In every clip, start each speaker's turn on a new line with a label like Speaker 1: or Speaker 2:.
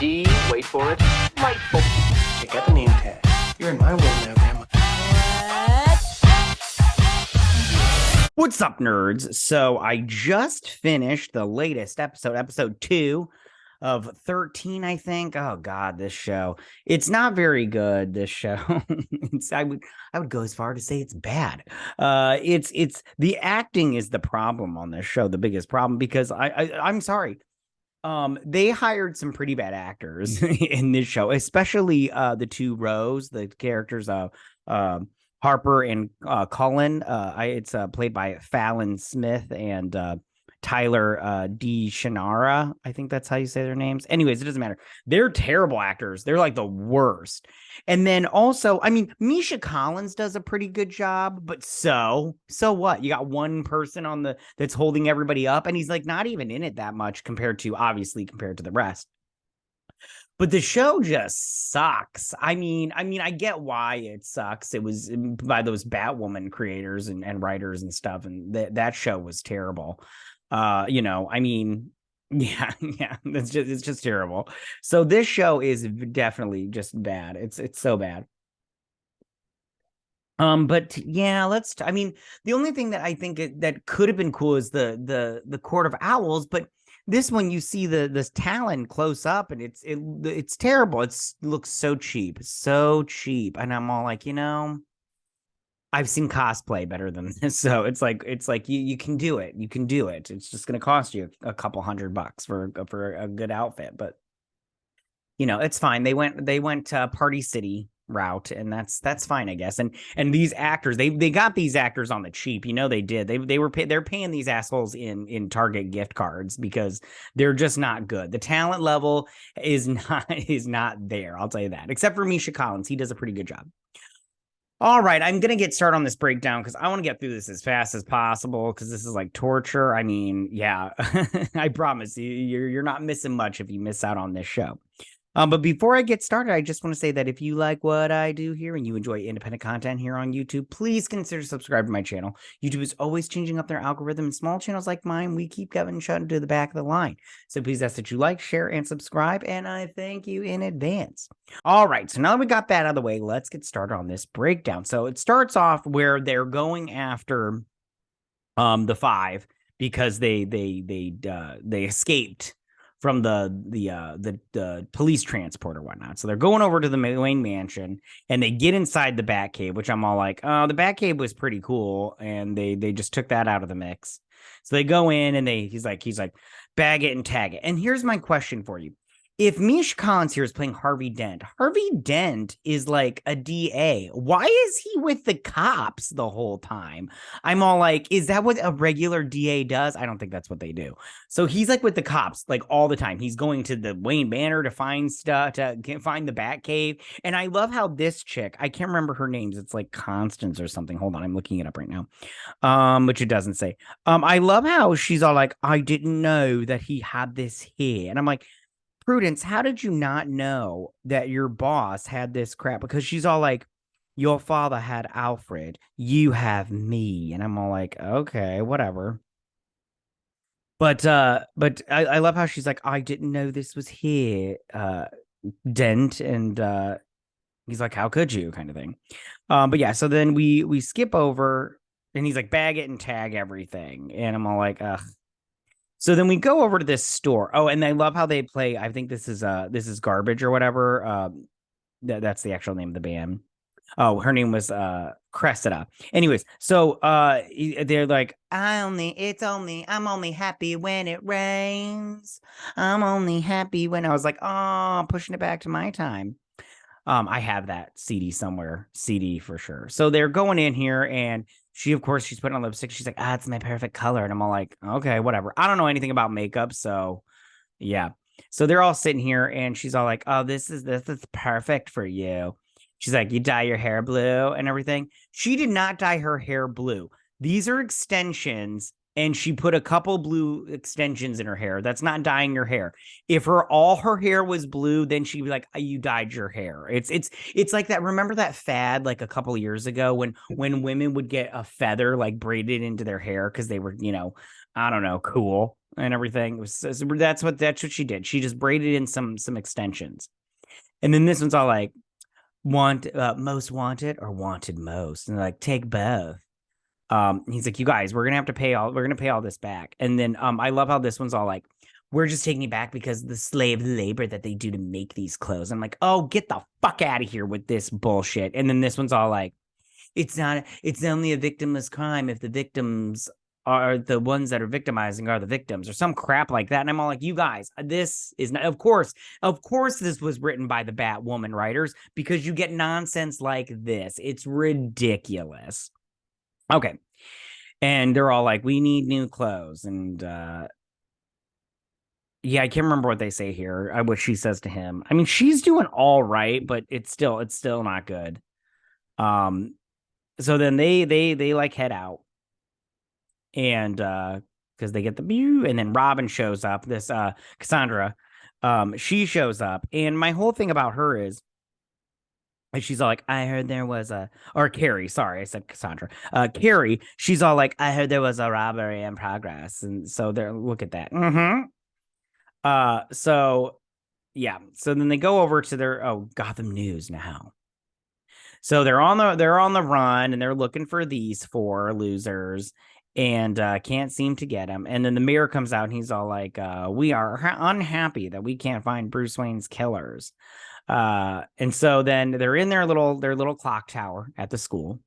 Speaker 1: D, wait for it, delightful.
Speaker 2: Check out the name tag. You're in my world now, Grandma.
Speaker 3: What's up, nerds? So I just finished the latest episode 2 of 13, I think. Oh God, this show. It's not very good, this show. I would go as far to say it's bad. It's the acting is the problem on this show, the biggest problem, because I'm sorry. They hired some pretty bad actors in this show, especially the two Rose, the characters of Harper and Cullen. It's played by Fallon Smith and Tyler D. Shannara. I think that's how you say their names. Anyways, it doesn't matter. They're terrible actors. They're like the worst. And then also, I mean, Misha Collins does a pretty good job, but so what? You got one person on that's holding everybody up, and he's like not even in it that much compared to the rest. But the show just sucks. I mean, I get why it sucks. It was by those Batwoman creators and writers and stuff, and that show was terrible. I mean, yeah, it's just terrible. So this show is definitely just bad. It's so bad. But yeah, I mean, the only thing that I think that could have been cool is the Court of Owls, but this one you see this Talon close up, and it's terrible. It looks so cheap, and I'm all like, I've seen cosplay better than this, so it's like you can do it. You can do it. It's just going to cost you a couple $100 for a good outfit, but it's fine. They went Party City route, and that's fine, I guess. And these actors, they got these actors on the cheap. They did. They're paying these assholes in Target gift cards because they're just not good. The talent level is not there. I'll tell you that. Except for Misha Collins, he does a pretty good job. All right, I'm going to get started on this breakdown because I want to get through this as fast as possible because this is like torture. I mean, yeah, I promise you're not missing much if you miss out on this show. But before I get started, I just want to say that if you like what I do here and you enjoy independent content here on YouTube, please consider subscribing to my channel. YouTube is always changing up their algorithm, and small channels like mine, we keep getting shut to the back of the line. So please ask that you like, share, and subscribe, and I thank you in advance. All right, so now that we got that out of the way, let's get started on this breakdown. So it starts off where they're going after the five because they escaped from the police transport or whatnot. So they're going over to the Wayne mansion, and they get inside the Batcave, which I'm all like, oh, the Batcave was pretty cool, and they just took that out of the mix. So they go in, and he's like, bag it and tag it. And here's my question for you. If Mish Collins here is playing Harvey Dent is like a DA. Why is he with the cops the whole time? I'm all like, is that what a regular DA does? I don't think that's what they do. So he's like with the cops like all the time. He's going to the Wayne Manor to find stuff, to find the Batcave. And I love how this chick, I can't remember her names. It's like Constance or something. Hold on, I'm looking it up right now. Which it doesn't say. I love how she's all like, I didn't know that he had this here. And I'm like, Prudence, how did you not know that your boss had this crap? Because she's all like, your father had Alfred, you have me. And I'm all like, okay, whatever. But I love how she's like, I didn't know this was here, Dent. And he's like, how could you, kind of thing. But yeah, so then we skip over, and he's like, bag it and tag everything. And I'm all like, ugh. So then we go over to this store. Oh, and I love how they play. I think this is Garbage or whatever. That's the actual name of the band. Oh, her name was Cressida. Anyways, so they're like, I'm only happy when it rains. I'm only happy when I was like, oh, pushing it back to my time. I have that CD somewhere, CD for sure. So they're going in here, and she's putting on lipstick. She's like, it's my perfect color. And I'm all like, okay, whatever. I don't know anything about makeup. So yeah. So they're all sitting here, and she's all like, oh, this is perfect for you. She's like, you dye your hair blue and everything. She did not dye her hair blue. These are extensions, and she put a couple blue extensions in her hair. That's not dyeing your hair. If all her hair was blue, then she'd be like, you dyed your hair. It's like that. Remember that fad like a couple years ago when women would get a feather like braided into their hair because they were, I don't know, cool. and everything. That's what she did. She just braided in some extensions. And then this one's all like, most wanted or wanted most. And they're like, take both. He's like, you guys, we're gonna pay all this back. And then I love how this one's all like, we're just taking it back because the slave labor that they do to make these clothes. I'm like, oh, get the fuck out of here with this bullshit. And then this one's all like, it's only a victimless crime if the victims are the ones that are victimizing are the victims, or some crap like that. And I'm all like, you guys, this is not, of course this was written by the Batwoman writers, because you get nonsense like this. It's ridiculous. Okay. And they're all like, we need new clothes. And yeah, I can't remember what they say here. What she says to him. I mean, she's doing all right, but it's still not good. So then they like head out, and because they get the view, and then Robin shows up. This Cassandra, she shows up, and my whole thing about her is, she's all like, I heard there was or Carrie, sorry, I said Cassandra. Carrie, she's all like, I heard there was a robbery in progress, and so they're look at that. So yeah, so then they go over to their Gotham News now. So they're on the run, and they're looking for these 4 losers, and can't seem to get them. And then the mayor comes out, and he's all like, we are unhappy that we can't find Bruce Wayne's killers. And so then they're in their little clock tower at the school,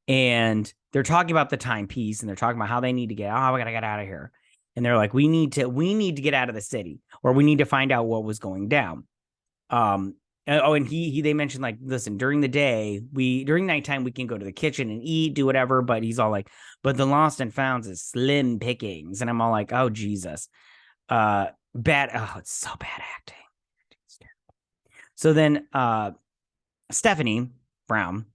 Speaker 3: and they're talking about the timepiece, and they're talking about how they need to we gotta get out of here. And they're like, we need to get out of the city, or we need to find out what was going down. And they mentioned, like, listen, during nighttime, we can go to the kitchen and eat, do whatever. But he's all like, but the lost and founds is slim pickings. And I'm all like, oh, Jesus. It's so bad acting. So then Stephanie Brown,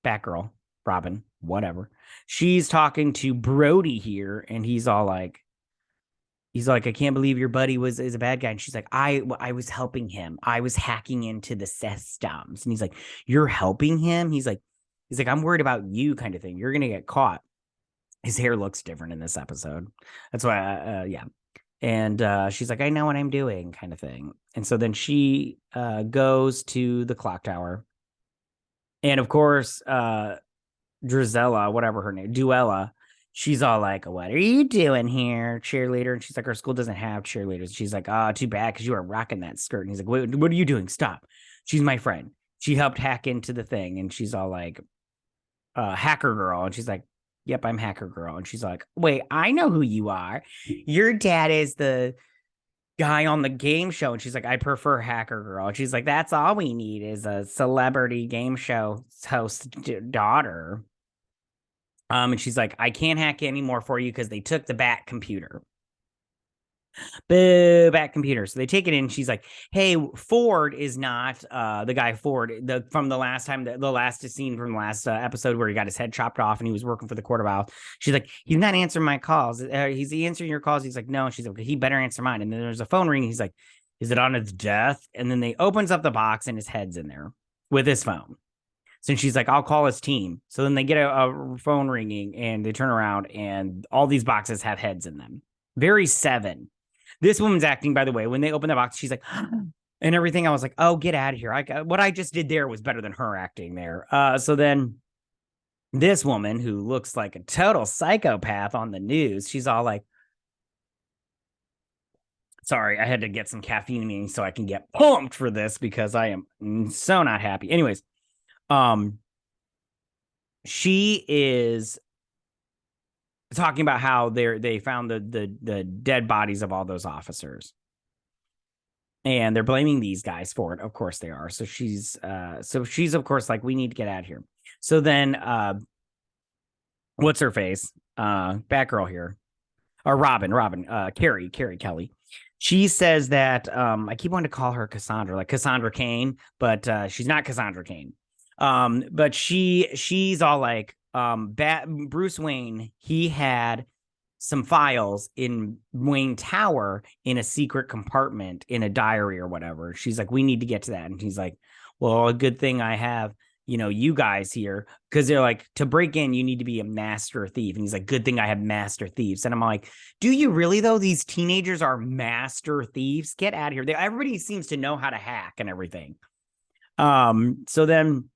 Speaker 3: Batgirl, Robin, whatever, she's talking to Brody here, and he's like, I can't believe your buddy is a bad guy. And she's like, I was helping him. I was hacking into the systems. And he's like, you're helping him? He's like, I'm worried about you, kind of thing. You're going to get caught. His hair looks different in this episode. That's why, yeah. And she's like, I know what I'm doing, kind of thing. And so then she goes to the clock tower. And of course, Drizella, whatever her name, Duella, she's all like, what are you doing here, cheerleader? And she's like, our school doesn't have cheerleaders. She's like, too bad, because you are rocking that skirt. And he's like, what are you doing? Stop. She's my friend. She helped hack into the thing. And she's all like, hacker girl. And she's like, yep, I'm hacker girl. And she's like, wait, I know who you are. Your dad is the guy on the game show. And she's like, I prefer hacker girl. And she's like, that's all we need is a celebrity game show host daughter. And she's like, I can't hack anymore for you because they took the Bat computer. Boo, Bat computer. So they take it in. She's like, hey, Ford is not the guy Ford from the last time, the last scene from the last episode where he got his head chopped off and he was working for the Court of Owls. She's like, he's not answering my calls. He's answering your calls. He's like, no. She's like, he better answer mine. And then there's a phone ring. He's like, is it on its death? And then they opens up the box and his head's in there with his phone. So she's like, I'll call his team. So then they get a phone ringing, and they turn around, and all these boxes have heads in them. Very Seven. This woman's acting, by the way, when they open the box, she's like, and everything. I was like, oh, get out of here. What I just did there was better than her acting there. So then this woman, who looks like a total psychopath on the news, she's all like, sorry, I had to get some caffeine in me so I can get pumped for this because I am so not happy. Anyways, she is talking about how they found the dead bodies of all those officers, and they're blaming these guys for it. Of course they are. So she's of course like, we need to get out of here. So then what's her face? Batgirl here. Or Robin, Carrie Kelly. She says that I keep wanting to call her Cassandra, like Cassandra Cain, but she's not Cassandra Cain. But she's all like, Bruce Wayne, he had some files in Wayne Tower in a secret compartment in a diary or whatever. She's like, we need to get to that. And he's like, well, a good thing I have you guys here, because they're like, to break in, you need to be a master thief. And he's like, good thing I have master thieves. And I'm like, do you really though? These teenagers are master thieves. Get out of here. Everybody seems to know how to hack and everything. So then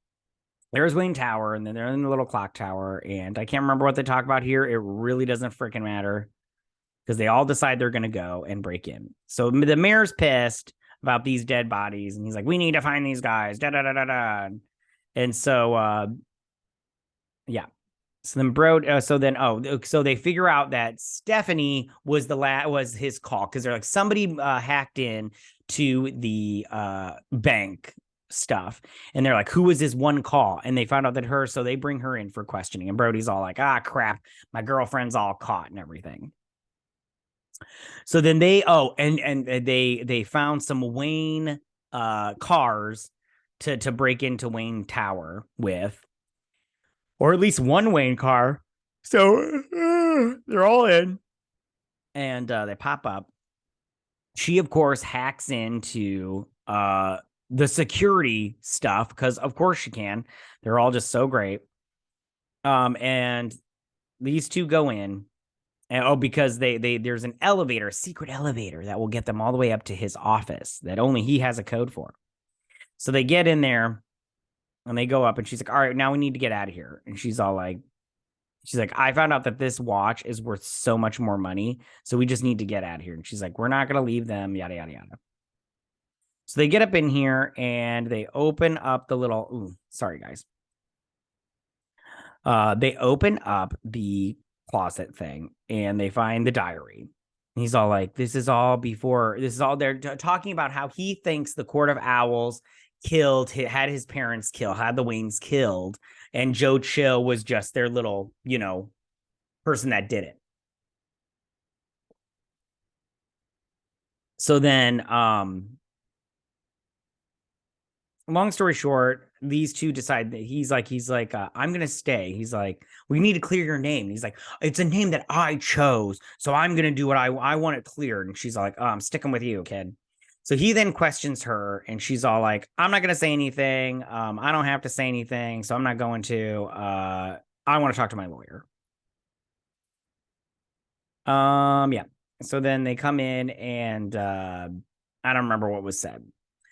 Speaker 3: there's Wayne Tower, and then they're in the little clock tower, and I can't remember what they talk about here. It really doesn't freaking matter because they all decide they're going to go and break in. So the mayor's pissed about these dead bodies, and he's like, we need to find these guys. Da da da da da. And so, yeah. So then, so they figure out that Stephanie was was his call, because they're like, somebody hacked in to the bank stuff, and they're like, who was his one call? And they found out that so they bring her in for questioning, and Brody's all like, ah, crap, my girlfriend's all caught and everything. So then they found some Wayne cars to break into Wayne Tower with, or at least one Wayne car. So they're all in, and they pop up. She, of course, hacks into the security stuff, because of course she can. They're all just so great. And these two go in, and because there's an elevator, a secret elevator that will get them all the way up to his office that only he has a code for. So they get in there and they go up, and she's like, all right, now we need to get out of here. And she's like, I found out that this watch is worth so much more money, so we just need to get out of here. And she's like, we're not going to leave them, yada, yada, yada. So they get up in here and they open up the little, sorry, guys. They open up the closet thing and they find the diary. And he's all like, this is all they're talking about how he thinks the Court of Owls had his parents killed, had the Waynes killed, and Joe Chill was just their little, person that did it. So then, long story short, these two decide that he's like, I'm gonna stay. He's like, we need to clear your name. And he's like, it's a name that I chose, so I'm gonna do what I want it cleared. And she's like, oh, I'm sticking with you, kid. So he then questions her, and she's all like, I'm not gonna say anything. I don't have to say anything, so I'm not going to. I want to talk to my lawyer. Yeah. So then they come in, and I don't remember what was said.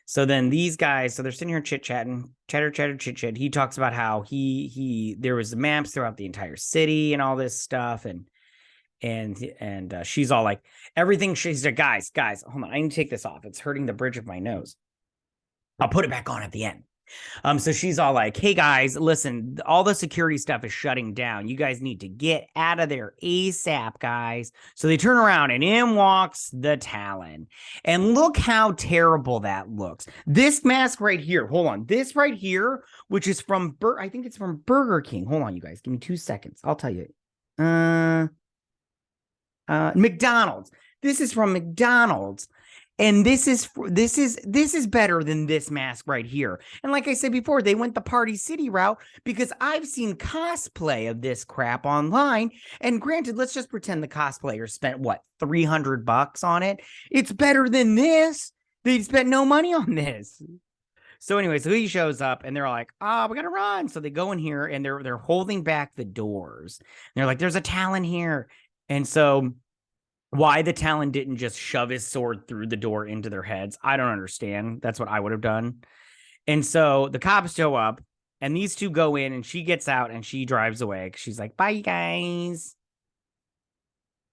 Speaker 3: So then these guys, so they're sitting here chit-chatting, chit-chat. He talks about how there was maps throughout the entire city and all this stuff. And she's all like, everything. She's like, guys, hold on. I need to take this off. It's hurting the bridge of my nose. I'll put it back on at the end. So she's all like, hey guys, listen, all the security stuff is shutting down. You guys need to get out of there ASAP, guys. So they turn around and in walks the Talon. And look how terrible that looks. This mask right here, hold on. This right here, which is from, I think it's from Burger King. Hold on, you guys. Give me 2 seconds. I'll tell you. McDonald's. This is from McDonald's. And this is better than this mask right here. And like I said before, they went the Party City route because I've seen cosplay of this crap online. And granted, let's just pretend the cosplayer spent what, $300 on it. It's better than this. They spent no money on this. So anyway, so he shows up and they're like, we gotta run. So they go in here and they're holding back the doors. And they're like, there's a Talon here. And so why the Talon didn't just shove his sword through the door into their heads, I don't understand. That's what I would have done. And so the cops show up and these two go in and she gets out and she drives away. She's like, bye, you guys.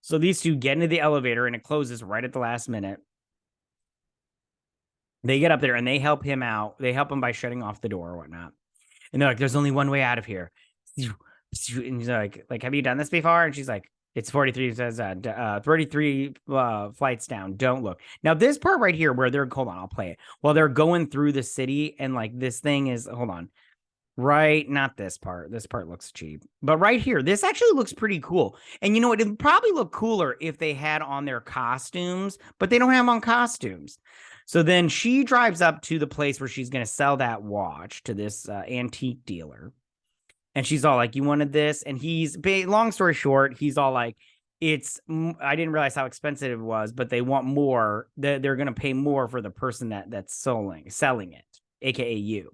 Speaker 3: So these two get into the elevator and it closes right at the last minute. They get up there and they help him out. They help him by shutting off the door or whatnot. And they're like, there's only one way out of here. And he's like, have you done this before? And she's like, it's 43, says 33 flights down. Don't look. Now, this part right here where hold on, I'll play it. While they're going through the city and like this thing is, hold on. Right, not this part. This part looks cheap. But right here, this actually looks pretty cool. And you know what? It would probably look cooler if they had on their costumes, but they don't have on costumes. So then she drives up to the place where she's going to sell that watch to this antique dealer. And she's all like, you wanted this? And long story short, he's all like, I didn't realize how expensive it was, but they want more. They're going to pay more for the person that's selling it, AKA you.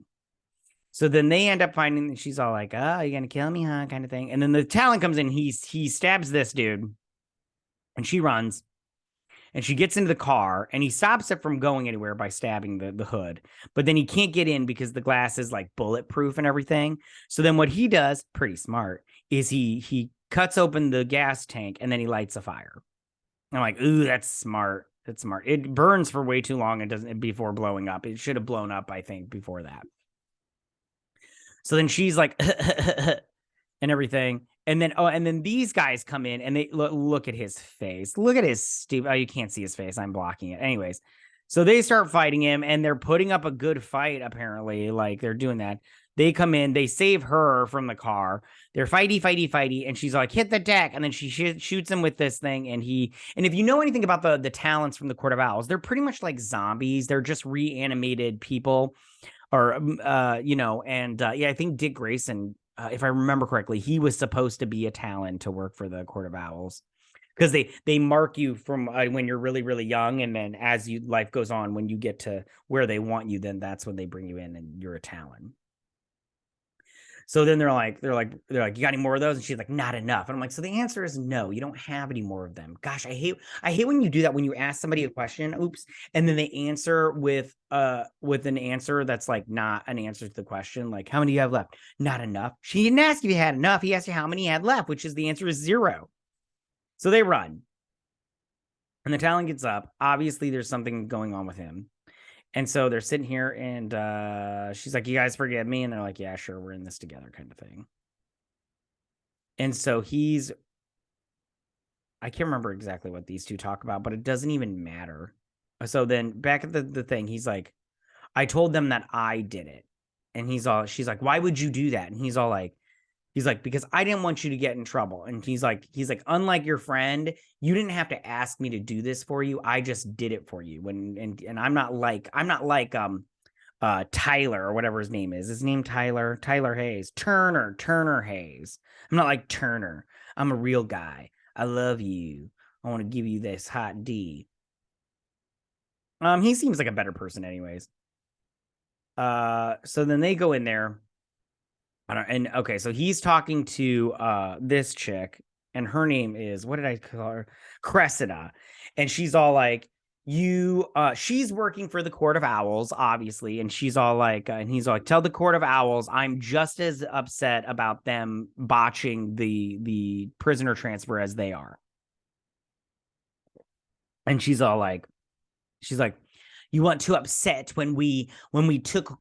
Speaker 3: So then they end up finding, she's all like, oh, you're going to kill me, huh? Kind of thing. And then the Talon comes in, he stabs this dude, and she runs, and she gets into the car, and he stops it from going anywhere by stabbing the hood. But then he can't get in because the glass is like bulletproof and everything. So then what he does, pretty smart, is he cuts open the gas tank, and then he lights a fire. I'm like, ooh, that's smart. That's smart. It burns for way too long and doesn't before blowing up. It should have blown up, I think, before that. So then she's like, and everything. And then these guys come in and they look at his face. Look at his stupid. Oh, you can't see his face. I'm blocking it. Anyways, so they start fighting him, and they're putting up a good fight. Apparently, like they're doing that. They come in, they save her from the car. They're fighty, and she's like, hit the deck, and then she shoots him with this thing. And if you know anything about the talents from the Court of Owls, they're pretty much like zombies. They're just reanimated people, or I think Dick Grayson, if I remember correctly, he was supposed to be a Talon to work for the Court of Owls, because they mark you from when you're really, really young, and then as life goes on, when you get to where they want you, then that's when they bring you in and you're a Talon. So then they're like, you got any more of those? And she's like, not enough. And I'm like, so the answer is no, you don't have any more of them. Gosh, I hate when you do that, when you ask somebody a question, oops, and then they answer with an answer that's like not an answer to the question. Like, how many do you have left? Not enough. She didn't ask if you had enough. He asked you how many you had left, which is the answer is 0. So they run. And the Talon gets up. Obviously, there's something going on with him. And so they're sitting here, and she's like, you guys forgive me? And they're like, yeah, sure, we're in this together, kind of thing. And so I can't remember exactly what these two talk about, but it doesn't even matter. So then back at the thing, he's like, I told them that I did it. And she's like, why would you do that? And he's like, because I didn't want you to get in trouble. And he's like, unlike your friend, you didn't have to ask me to do this for you. I just did it for you. And I'm not like Tyler, or whatever his name is. His name Tyler Hayes, Turner Hayes. I'm not like Turner. I'm a real guy. I love you. I want to give you this hot D. He seems like a better person anyways. So then they go in there. So he's talking to this chick, and her name is, what did I call her? Cressida. And she's all like, she's working for the Court of Owls, obviously, and she's all like, and he's all like, tell the Court of Owls I'm just as upset about them botching the prisoner transfer as they are. And she's like, you weren't too upset when we took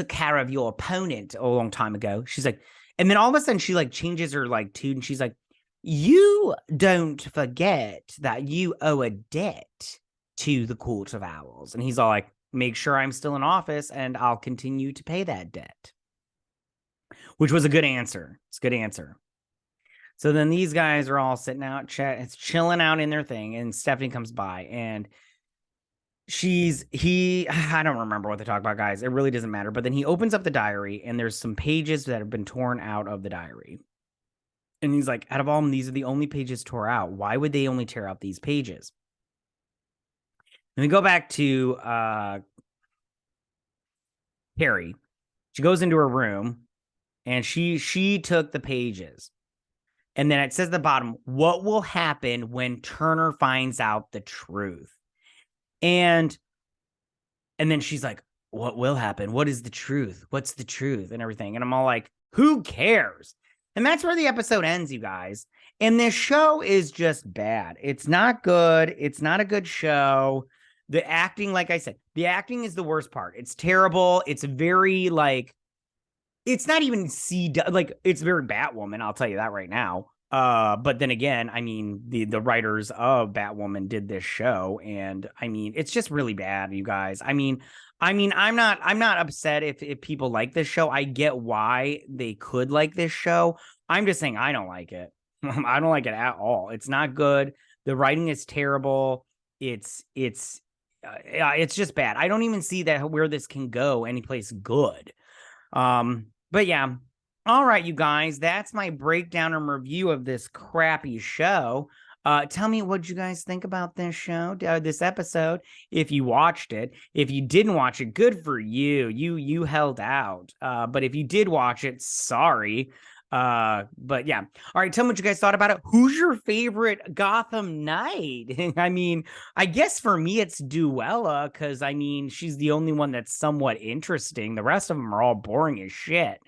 Speaker 3: care of your opponent a long time ago. She's like, and then all of a sudden she like changes her like tune, and she's like, you don't forget that you owe a debt to the Court of Owls. And he's all like, make sure I'm still in office and I'll continue to pay that debt. Which was a good answer. It's a good answer. So then these guys are all sitting out, chilling out in their thing, and Stephanie comes by, and I don't remember what they talk about, guys. It really doesn't matter. But then he opens up the diary, and there's some pages that have been torn out of the diary. And he's like, out of all of them, these are the only pages tore out. Why would they only tear out these pages? And we go back to Carrie. She goes into her room, and she took the pages. And then it says at the bottom, what will happen when Turner finds out the truth? And then she's like, what will happen? What is the truth? What's the truth? And everything. And I'm all like, who cares? And that's where the episode ends, you guys. And this show is just bad. It's not good. It's not a good show. The acting, like I said, the acting is the worst part. It's terrible. It's very like, it's not even it's very Batwoman. I'll tell you that right now. But then again, I mean, the writers of Batwoman did this show, and I mean, it's just really bad, you guys. I mean, I'm not upset if people like this show. I get why they could like this show. I'm just saying I don't like it. I don't like it at all. It's not good. The writing is terrible. It's just bad. I don't even see that where this can go anyplace good. But yeah. All right, you guys, that's my breakdown and review of this crappy show. Tell me what you guys think about this show, this episode. If you watched it, if you didn't watch it, good for you. You held out. But if you did watch it, sorry. But yeah. All right, tell me what you guys thought about it. Who's your favorite Gotham Knight? I mean, I guess for me it's Duella, because I mean she's the only one that's somewhat interesting. The rest of them are all boring as shit.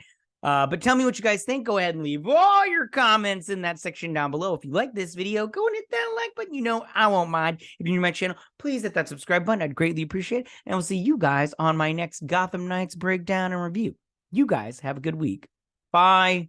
Speaker 3: But tell me what you guys think. Go ahead and leave all your comments in that section down below. If you like this video, go and hit that like button. You know, I won't mind. If you're new to my channel, please hit that subscribe button. I'd greatly appreciate it. And I'll see you guys on my next Gotham Knights breakdown and review. You guys have a good week. Bye.